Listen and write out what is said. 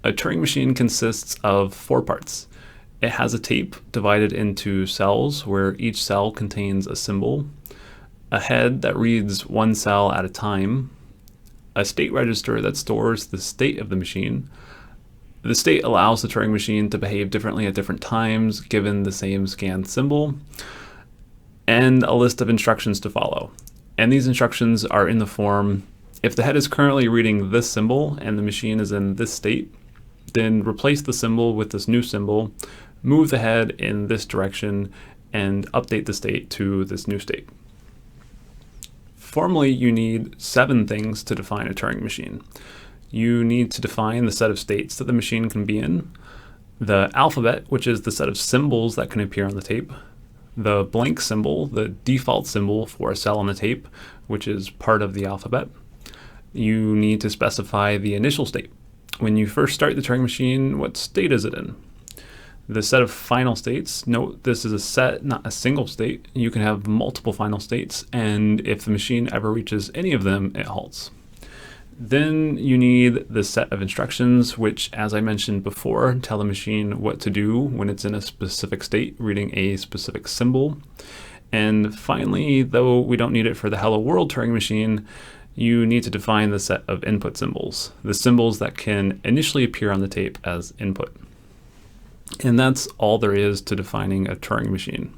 A Turing machine consists of four parts. It has a tape divided into cells where each cell contains a symbol, a head that reads one cell at a time, a state register that stores the state of the machine. The state allows the Turing machine to behave differently at different times given the same scanned symbol, and a list of instructions to follow. And these instructions are in the form: if the head is currently reading this symbol and the machine is in this state, then replace the symbol with this new symbol, move the head in this direction, and update the state to this new state. Formally, you need 7 things to define a Turing machine. You need to define the set of states that the machine can be in, the alphabet, which is the set of symbols that can appear on the tape, the blank symbol, the default symbol for a cell on the tape, which is part of the alphabet. You need to specify the initial state. When you first start the Turing machine, what state is it in? The set of final states. Note this is a set, not a single state. You can have multiple final states, and if the machine ever reaches any of them, it halts. Then you need the set of instructions, which, as I mentioned before, tell the machine what to do when it's in a specific state, reading a specific symbol. And finally, though we don't need it for the Hello World Turing machine, you need to define the set of input symbols, the symbols that can initially appear on the tape as input. And that's all there is to defining a Turing machine.